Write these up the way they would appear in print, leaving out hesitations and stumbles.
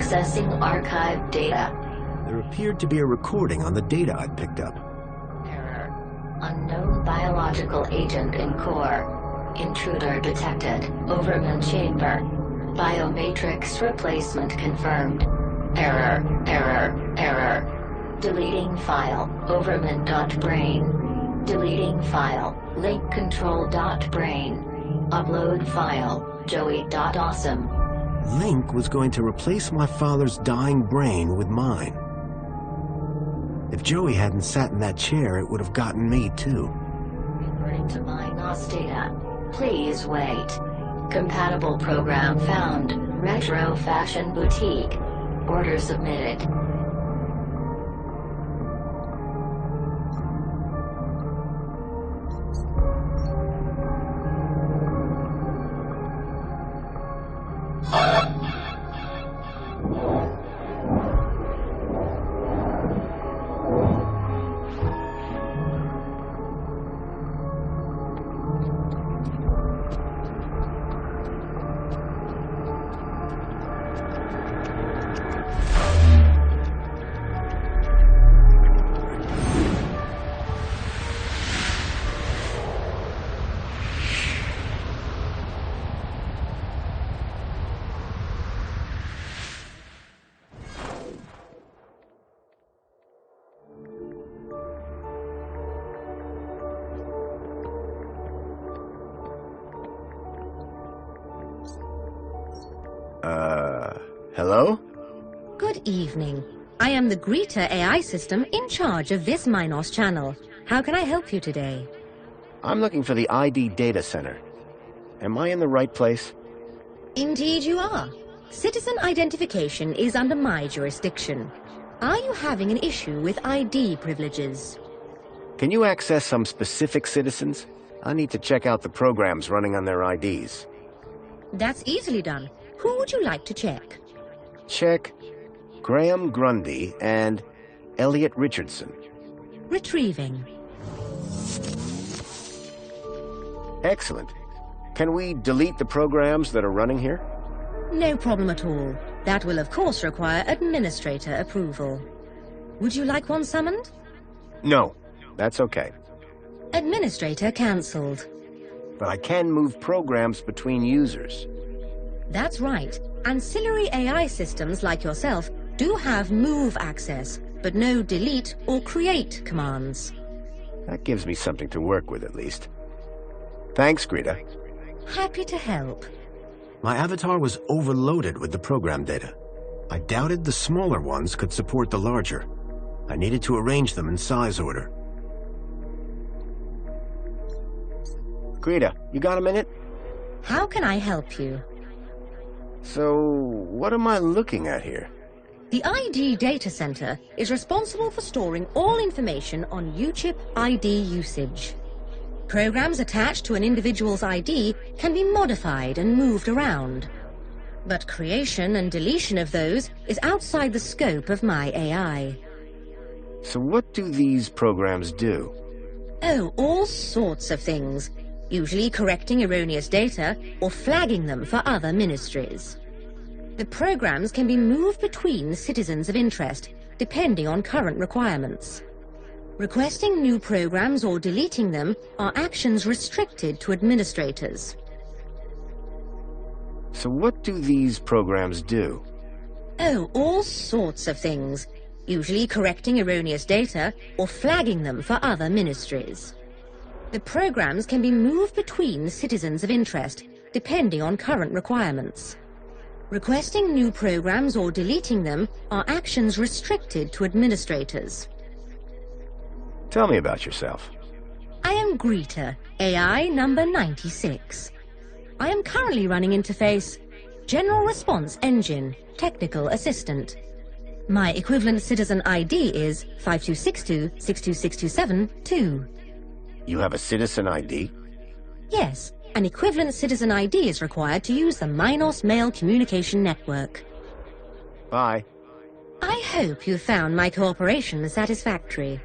Accessing archived data. There appeared to be a recording on the data I'd picked up. Error. Unknown biological agent in core. Intruder detected. Overman chamber. Biomatrix replacement confirmed. Error. Deleting file. Overman.brain. Deleting file. Link control.brain. Upload file. Joey.awesome. Link was going to replace my father's dying brain with mine. If Joey hadn't sat in that chair, it would have gotten me too. Referring to my NOS data. Please wait. Compatible program found. Retro Fashion Boutique. Order submitted. Hello? Good evening. I am the Greeter AI system in charge of this Minos channel. How can I help you today? I'm looking for the ID data center. Am I in the right place? Indeed you are. Citizen identification is under my jurisdiction. Are you having an issue with ID privileges? Can you access some specific citizens? I need to check out the programs running on their IDs. That's easily done. Who would you like to check? Check Graham Grundy and Elliot Richardson. Retrieving. Excellent. Can we delete the programs that are running here? No problem at all. That will of course require administrator approval. Would you like one summoned? No, that's okay. Administrator cancelled. But I can move programs between users. That's right. Ancillary AI systems like yourself do have move access, but no delete or create commands. That gives me something to work with at least. Thanks, Greta. Happy to help. My avatar was overloaded with the program data. I doubted the smaller ones could support the larger. I needed to arrange them in size order. Greta, you got a minute? How can I help you? So, what am I looking at here? The ID data center is responsible for storing all information on UChip ID usage. Programs attached to an individual's ID can be modified and moved around. But creation and deletion of those is outside the scope of my AI. So what do these programs do? Oh, all sorts of things. Usually correcting erroneous data or flagging them for other ministries. The programs can be moved between citizens of interest, depending on current requirements. Requesting new programs or deleting them are actions restricted to administrators. So what do these programs do? Oh, all sorts of things. Usually correcting erroneous data or flagging them for other ministries. The programs can be moved between citizens of interest, depending on current requirements. Requesting new programs or deleting them are actions restricted to administrators. Tell me about yourself. I am Greeter, AI number 96. I am currently running interface General Response Engine, Technical Assistant. My equivalent citizen ID is 5262-62627-2. You have a citizen ID? Yes, an equivalent citizen ID is required to use the Minos Mail Communication Network. Bye. I hope you found my cooperation satisfactory.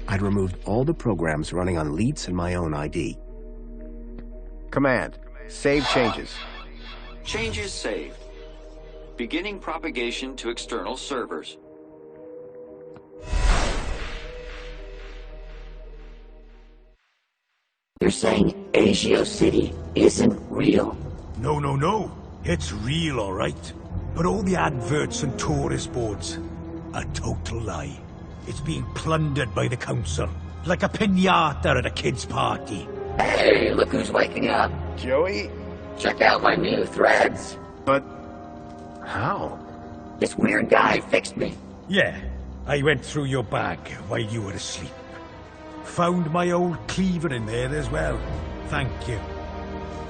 I'd removed all the programs running on Leets and my own ID. Command. Save changes. Changes saved. Beginning propagation to external servers. You're saying Agio City isn't real? No. It's real, all right. But all the adverts and tourist boards, a total lie. It's being plundered by the council, like a piñata at a kid's party. Hey, look who's waking up. Joey? Check out my new threads. But... how? This weird guy fixed me. Yeah, I went through your bag while you were asleep. Found my old cleaver in there as well. Thank you.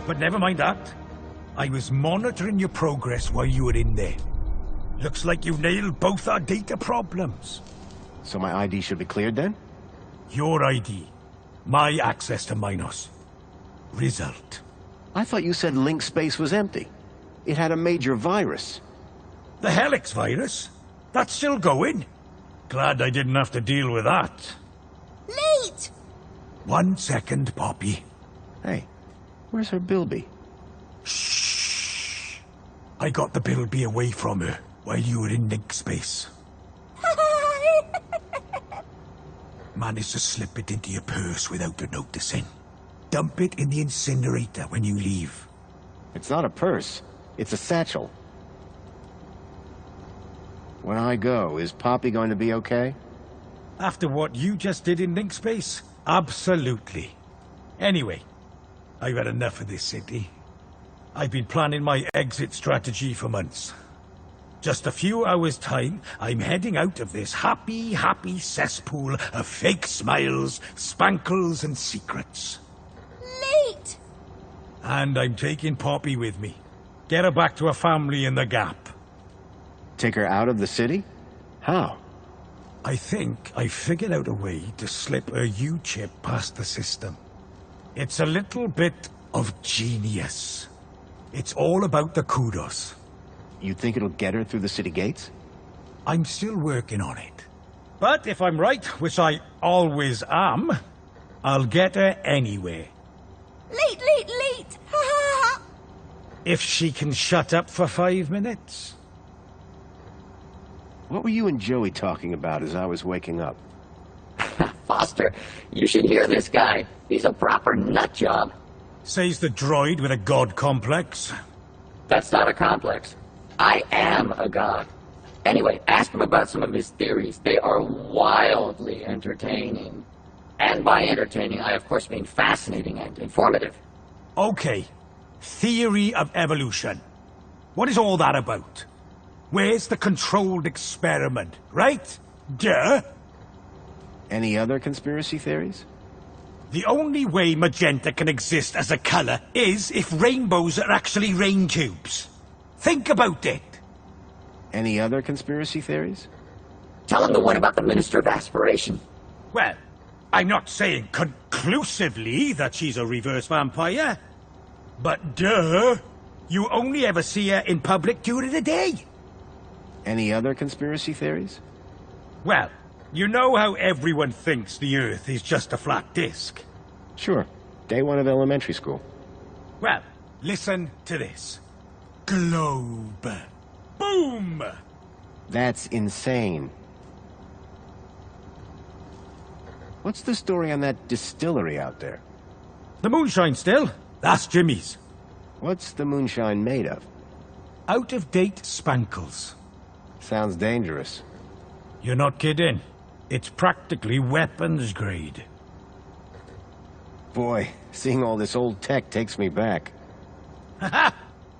But never mind that. I was monitoring your progress while you were in there. Looks like you nailed both our data problems. So my ID should be cleared then? Your ID. My access to Minos. Result. I thought you said link space was empty. It had a major virus. The Helix virus? That's still going? Glad I didn't have to deal with that. Late! 1 second, Poppy. Hey, where's her Bilby? Shh. I got the Bilby away from her while you were in link space. Managed to slip it into your purse without her noticing. Dump it in the incinerator when you leave. It's not a purse. It's a satchel. When I go, is Poppy going to be okay? After what you just did in link space? Absolutely. Anyway, I've had enough of this city. I've been planning my exit strategy for months. Just a few hours' time, I'm heading out of this happy cesspool of fake smiles, spankles, and secrets. Late! And I'm taking Poppy with me. Get her back to her family in the Gap. Take her out of the city? How? I think I figured out a way to slip a U-chip past the system. It's a little bit of genius. It's all about the kudos. You think it'll get her through the city gates? I'm still working on it. But if I'm right, which I always am, I'll get her anyway. Late! Ha ha ha! If she can shut up for 5 minutes. What were you and Joey talking about as I was waking up? Foster, you should hear this guy. He's a proper nut job. Says the droid with a god complex. That's not a complex. I am a god. Anyway, ask him about some of his theories. They are wildly entertaining. And by entertaining, I of course mean fascinating and informative. Okay. Theory of evolution. What is all that about? Where's the controlled experiment, right? Duh! Any other conspiracy theories? The only way magenta can exist as a color is if rainbows are actually rain tubes. Think about it. Any other conspiracy theories? Tell him the one about the Minister of Aspiration. Well, I'm not saying conclusively that she's a reverse vampire. But duh! You only ever see her in public during the day. Any other conspiracy theories? Well, you know how everyone thinks the Earth is just a flat disk? Sure. Day one of elementary school. Well, listen to this. Globe. Boom! That's insane. What's the story on that distillery out there? The moonshine still? That's Jimmy's. What's the moonshine made of? Out-of-date spankles. Sounds dangerous. You're not kidding. It's practically weapons grade. Boy, seeing all this old tech takes me back. Haha!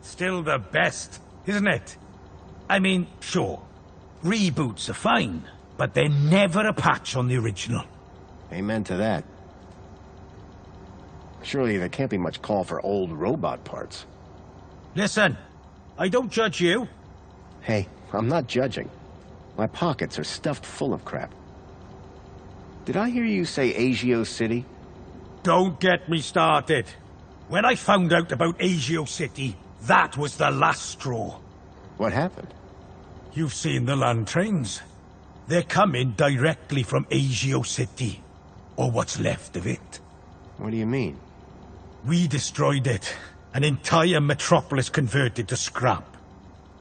Still the best, isn't it? I mean, sure, reboots are fine, but they're never a patch on the original. Amen to that. Surely there can't be much call for old robot parts. Listen, I don't judge you. Hey, I'm not judging. My pockets are stuffed full of crap. Did I hear you say Agio City? Don't get me started. When I found out about Agio City, that was the last straw. What happened? You've seen the land trains. They're coming directly from Agio City, or what's left of it. What do you mean? We destroyed it. An entire metropolis converted to scrap.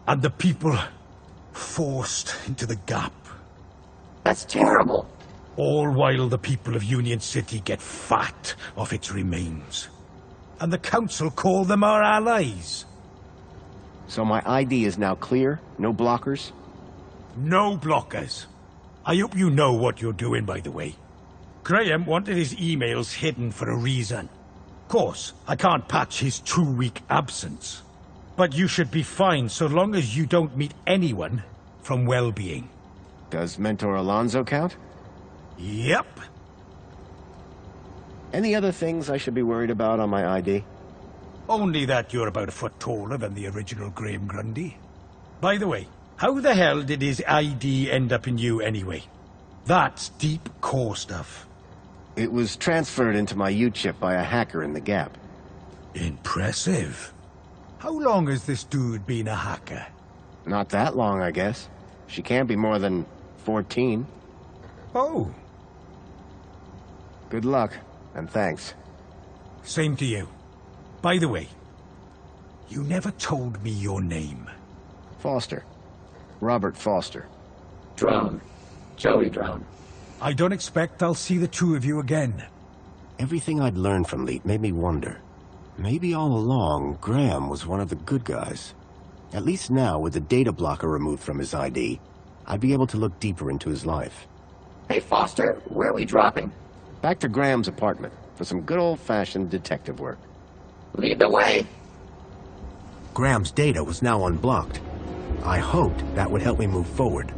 And the people forced into the gap. That's terrible. All while the people of Union City get fat off its remains. And the council call them our allies. So my ID is now clear? No blockers? No blockers. I hope you know what you're doing, by the way. Graham wanted his emails hidden for a reason. Of course, I can't patch his 2-week absence. But you should be fine so long as you don't meet anyone from well-being. Does Mentor Alonso count? Yep. Any other things I should be worried about on my ID? Only that you're about a foot taller than the original Graham Grundy. By the way, how the hell did his ID end up in you anyway? That's deep core stuff. It was transferred into my U-chip by a hacker in the Gap. Impressive. How long has this dude been a hacker? Not that long, I guess. She can't be more than 14. Oh. Good luck, and thanks. Same to you. By the way, you never told me your name. Foster. Robert Foster. Drone. Joey Drone. I don't expect I'll see the two of you again. Everything I'd learned from Leet made me wonder. Maybe all along, Graham was one of the good guys. At least now, with the data blocker removed from his ID, I'd be able to look deeper into his life. Hey, Foster, where are we dropping? Back to Graham's apartment, for some good old-fashioned detective work. Lead the way. Graham's data was now unblocked. I hoped that would help me move forward.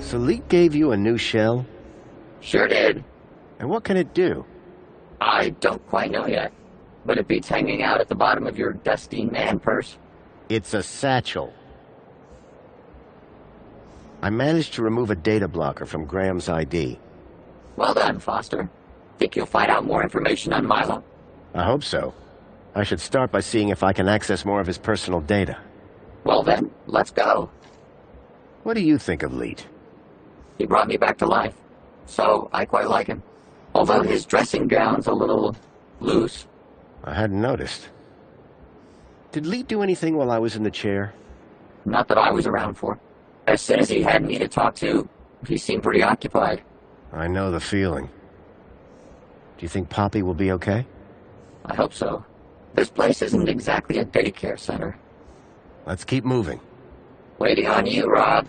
So Leet gave you a new shell? Sure did. And what can it do? I don't quite know yet, but it beats hanging out at the bottom of your dusty man purse. It's a satchel. I managed to remove a data blocker from Graham's ID. Well done, Foster. Think you'll find out more information on Milo? I hope so. I should start by seeing if I can access more of his personal data. Well then, let's go. What do you think of Leet? He brought me back to life, so I quite like him. Although his dressing gown's a little loose. I hadn't noticed. Did Leet do anything while I was in the chair? Not that I was around for. As soon as he had me to talk to, he seemed pretty occupied. I know the feeling. Do you think Poppy will be okay? I hope so. This place isn't exactly a daycare center. Let's keep moving. Waiting on you, Rob.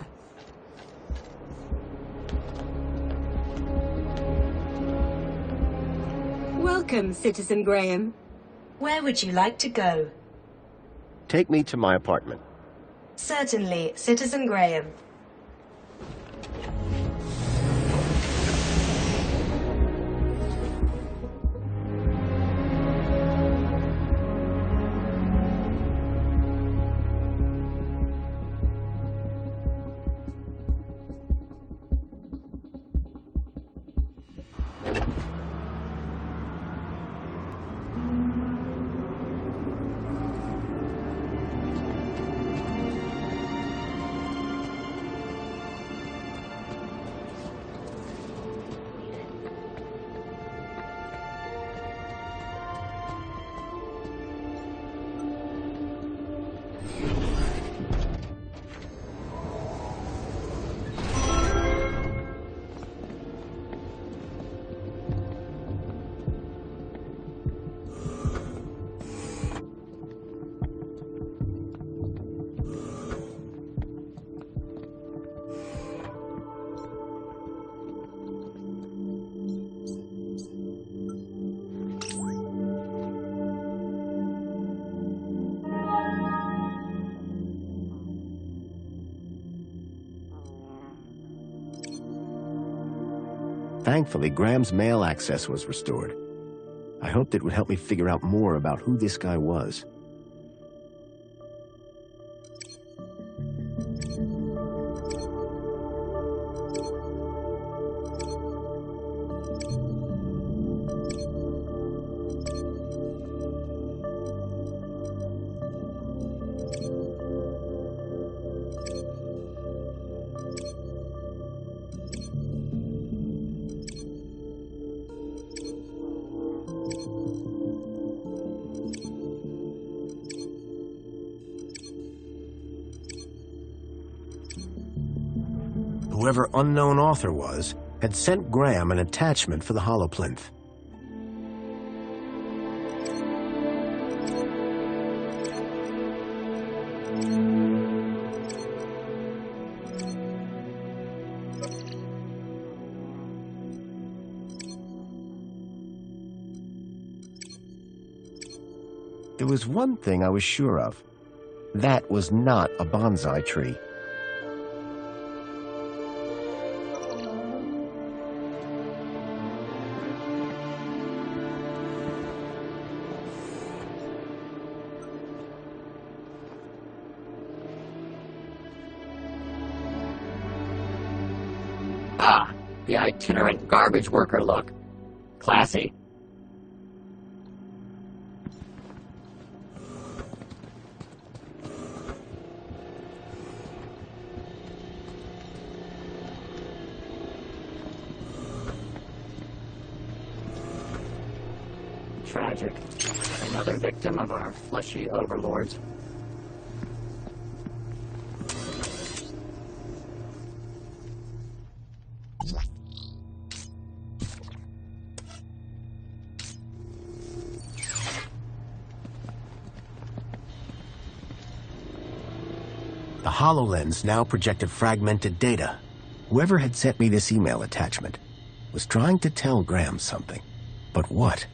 Welcome, Citizen Graham. Where would you like to go? Take me to my apartment. Certainly, Citizen Graham. Thankfully, Graham's mail access was restored. I hoped it would help me figure out more about who this guy was. Whoever unknown author was, had sent Graham an attachment for the holoplinth. There was one thing I was sure of. That was not a bonsai tree. Ah, the itinerant garbage worker look. Classy. Tragic. Another victim of our fleshy overlords. The HoloLens now projected fragmented data. Whoever had sent me this email attachment was trying to tell Graham something. But what?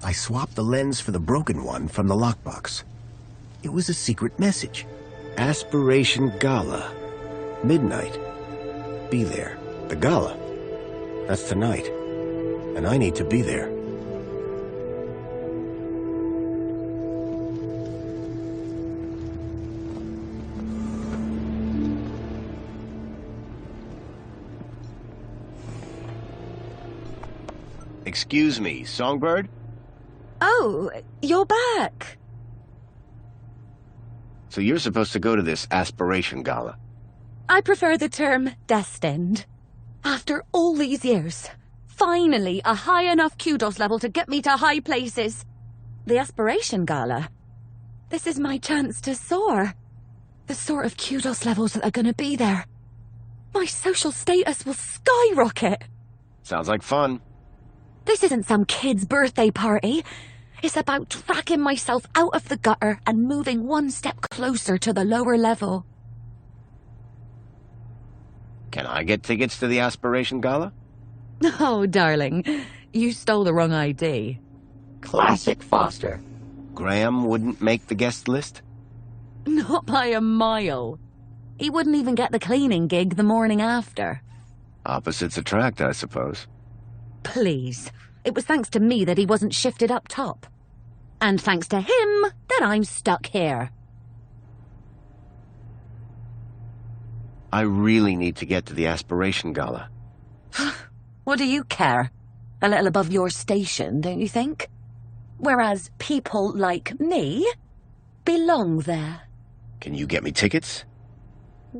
I swapped the lens for the broken one from the lockbox. It was a secret message. Aspiration Gala. Midnight. Be there. The gala. That's tonight. And I need to be there. Excuse me, Songbird? Oh, you're back. So you're supposed to go to this Aspiration Gala. I prefer the term destined. After all these years, finally a high enough kudos level to get me to high places. The Aspiration Gala. This is my chance to soar. The sort of kudos levels that are going to be there. My social status will skyrocket. Sounds like fun. This isn't some kid's birthday party. It's about dragging myself out of the gutter and moving one step closer to the lower level. Can I get tickets to the Aspiration Gala? Oh, darling, you stole the wrong ID. Classic Foster. Graham wouldn't make the guest list? Not by a mile. He wouldn't even get the cleaning gig the morning after. Opposites attract, I suppose. Please. It was thanks to me that he wasn't shifted up top. And thanks to him that I'm stuck here. I really need to get to the Aspiration Gala. What do you care? A little above your station, don't you think? Whereas people like me belong there. Can you get me tickets?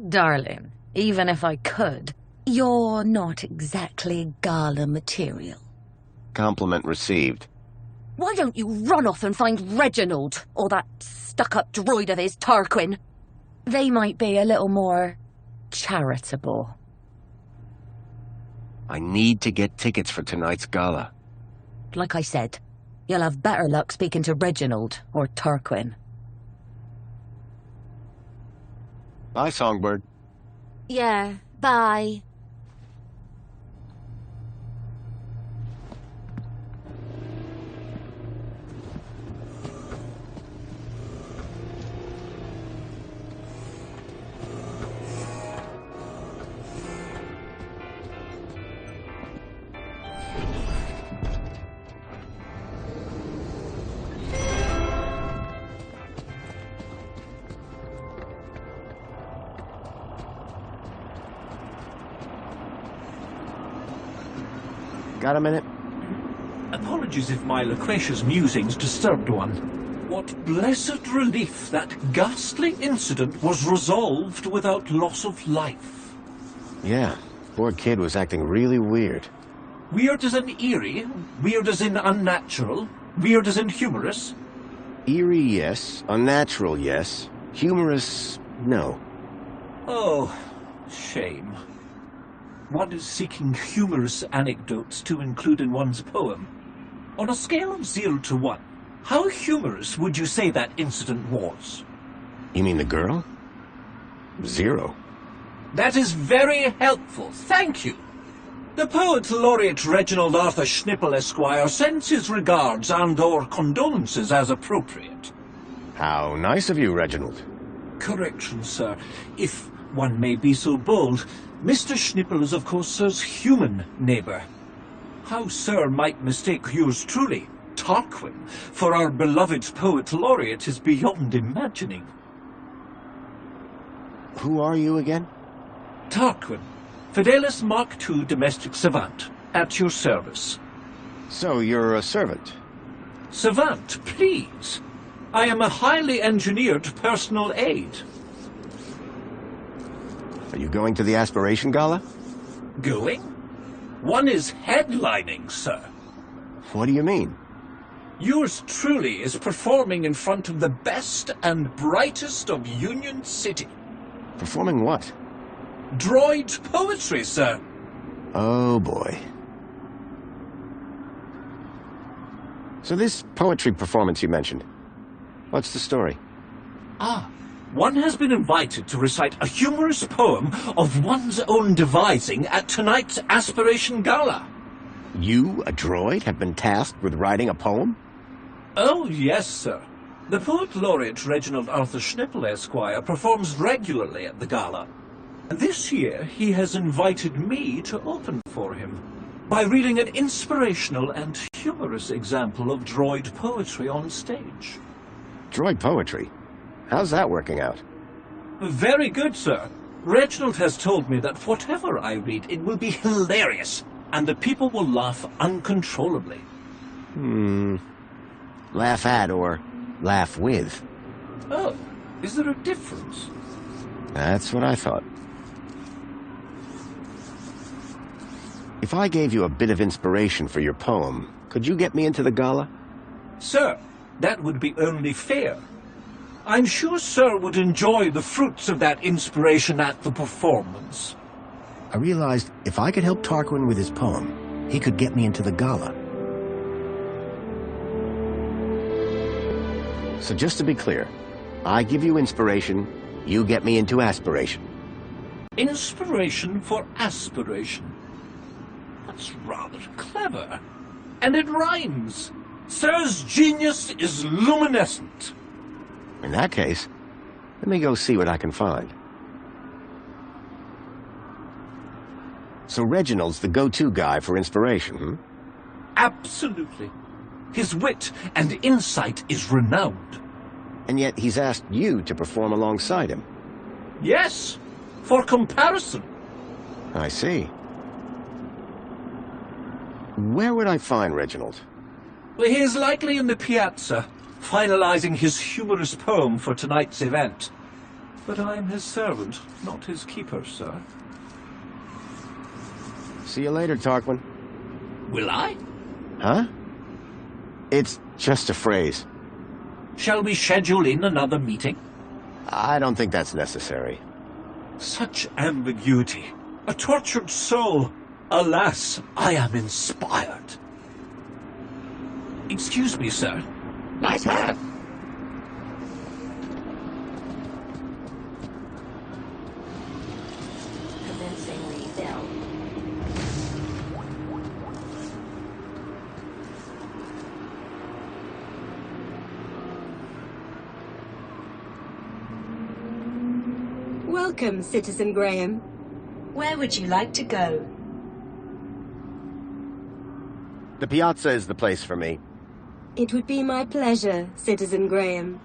Darling, even if I could, you're not exactly gala material. Compliment received. Why don't you run off and find Reginald, or that stuck-up droid of his, Tarquin? They might be a little more charitable. I need to get tickets for tonight's gala. Like I said, you'll have better luck speaking to Reginald or Tarquin. Bye, Songbird. Yeah, bye. Got a minute? Apologies if my loquacious musings disturbed one. What blessed relief that ghastly incident was resolved without loss of life. Yeah, poor kid was acting really weird. Weird as in eerie, weird as in unnatural, weird as in humorous. Eerie, yes. Unnatural, yes. Humorous, no. Oh, shame. One is seeking humorous anecdotes to include in one's poem. On a scale of 0 to 1, how humorous would you say that incident was? You mean the girl? 0. That is very helpful, thank you. The Poet Laureate Reginald Arthur Schnipple, Esquire, sends his regards and/or condolences as appropriate. How nice of you, Reginald. Correction, sir. If one may be so bold, Mr. Schnipple is, of course, sir's human neighbour. How sir might mistake yours truly, Tarquin, for our beloved Poet Laureate is beyond imagining. Who are you again? Tarquin, Fidelis Mark II domestic savant, at your service. So you're a servant? Savant, please. I am a highly engineered personal aid. Are you going to the Aspiration Gala? Going? One is headlining, sir. What do you mean? Yours truly is performing in front of the best and brightest of Union City. Performing what? Droid poetry, sir. Oh, boy. So this poetry performance you mentioned, what's the story? One has been invited to recite a humorous poem of one's own devising at tonight's Aspiration Gala. You, a droid, have been tasked with writing a poem? Oh, yes, sir. The Poet Laureate Reginald Arthur Schnipple, Esquire, performs regularly at the gala. And this year he has invited me to open for him by reading an inspirational and humorous example of droid poetry on stage. Droid poetry? How's that working out? Very good, sir. Reginald has told me that whatever I read, it will be hilarious, and the people will laugh uncontrollably. Laugh at or laugh with? Oh, is there a difference? That's what I thought. If If I gave you a bit of inspiration for your poem, could you get me into the gala? Sir, that would be only fair. I'm sure Sir would enjoy the fruits of that inspiration at the performance. I realized if I could help Tarquin with his poem, he could get me into the gala. So just to be clear, I give you inspiration, you get me into aspiration. Inspiration for aspiration. That's rather clever. And it rhymes. Sir's genius is luminescent. In that case, let me go see what I can find. So Reginald's the go-to guy for inspiration, hmm? Absolutely. His wit and insight is renowned. And yet he's asked you to perform alongside him. Yes, for comparison. I see. Where would I find Reginald? Well, he is likely in the piazza, finalizing his humorous poem for tonight's event. But I am his servant, not his keeper, sir. See you later, Tarquin. Will I? Huh? It's just a phrase. Shall we schedule in another meeting? I don't think that's necessary. Such ambiguity. A tortured soul. Alas, I am inspired. Excuse me, sir. Nice hat. Commencing refill. Welcome, Citizen Graham. Where would you like to go? The piazza is the place for me. It would be my pleasure, Citizen Graham.